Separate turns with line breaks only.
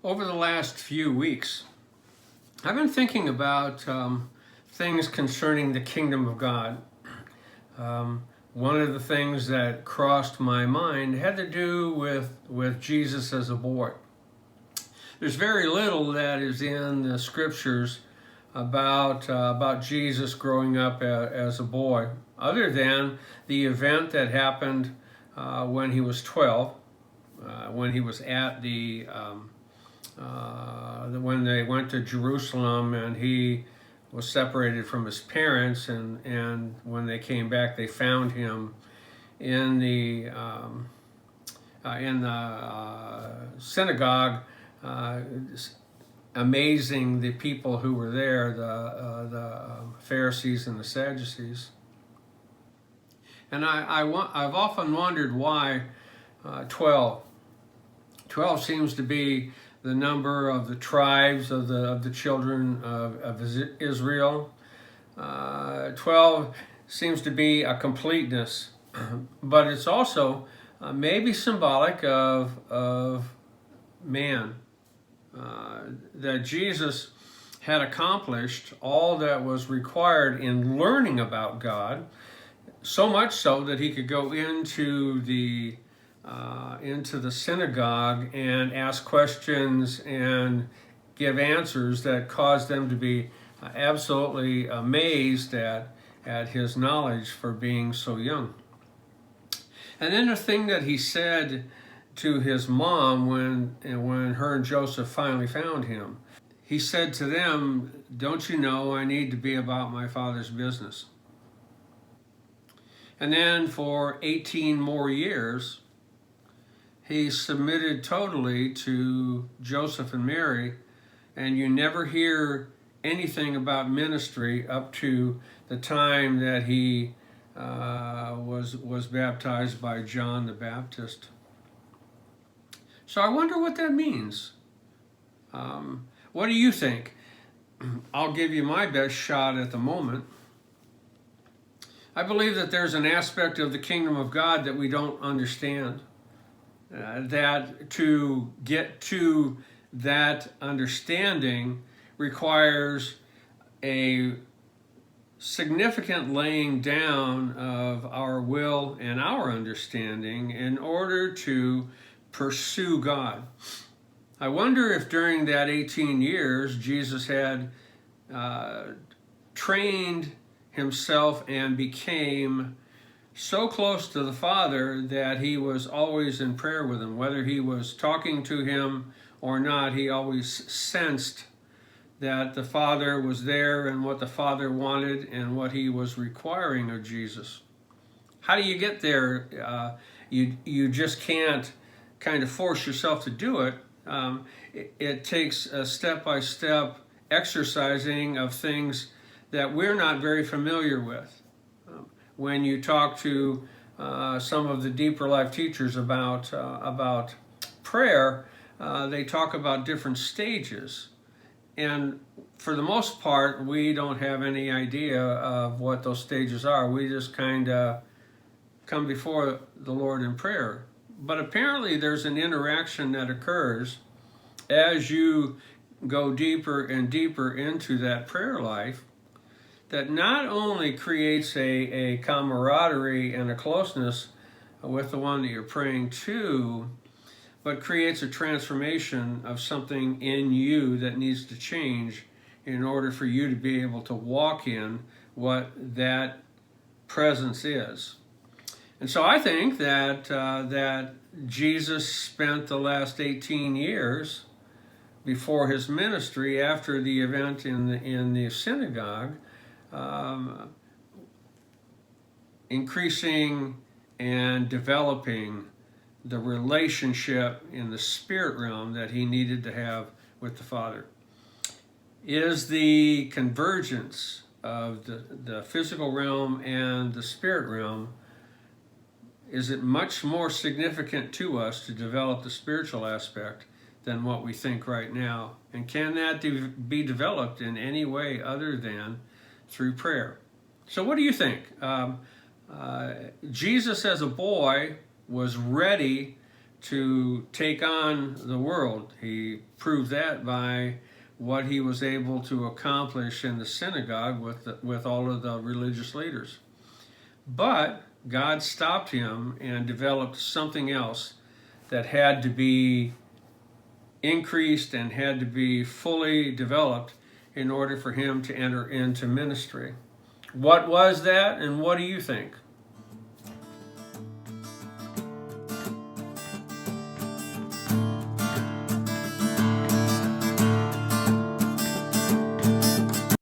Over the last few weeks, I've been thinking about things concerning the kingdom of God. One of the things that crossed my mind had to do with Jesus as a boy. There's very little that is in the scriptures about Jesus growing up as a boy, other than the event that happened when he was 12, when he was at when they went to Jerusalem and he was separated from his parents, and when they came back, they found him in the synagogue, amazing the people who were there, the Pharisees and the Sadducees. And I've often wondered why 12. 12 seems to be the number of the tribes of the children of Israel. 12 seems to be a completeness, but it's also maybe symbolic of man. That Jesus had accomplished all that was required in learning about God, so much so that he could go into the synagogue and ask questions and give answers that caused them to be absolutely amazed at his knowledge for being so young. And then the thing that he said to his mom when her and Joseph finally found him, he said to them, "Don't you know I need to be about my Father's business?" And then for 18 more years, he submitted totally to Joseph and Mary, and you never hear anything about ministry up to the time that he was baptized by John the Baptist. So I wonder what that means. What do you think? I'll give you my best shot at the moment. I believe that there's an aspect of the kingdom of God that we don't understand. That to get to that understanding requires a significant laying down of our will and our understanding in order to pursue God. I wonder if during that 18 years Jesus had trained himself and became so close to the Father that he was always in prayer with him. Whether he was talking to him or not, he always sensed that the Father was there and what the Father wanted and what he was requiring of Jesus. How do you get there? You just can't kind of force yourself to do it. It takes a step-by-step exercising of things that we're not very familiar with. When you talk to some of the deeper life teachers about prayer, they talk about different stages. And for the most part, we don't have any idea of what those stages are. We just kind of come before the Lord in prayer. But apparently there's an interaction that occurs as you go deeper and deeper into that prayer life that not only creates a camaraderie and a closeness with the one that you're praying to, but creates a transformation of something in you that needs to change in order for you to be able to walk in what that presence is. And so I think that Jesus spent the last 18 years before his ministry, after the event in the synagogue, increasing and developing the relationship in the spirit realm that he needed to have with the Father. Is the convergence of the physical realm and the spirit realm, is it much more significant to us to develop the spiritual aspect than what we think right now? And can that be developed in any way other than through prayer? So what do you think? Jesus as a boy was ready to take on the world. He proved that by what he was able to accomplish in the synagogue with all of the religious leaders. But God stopped him and developed something else that had to be increased and had to be fully developed in order for him to enter into ministry. What was that, and what do you think?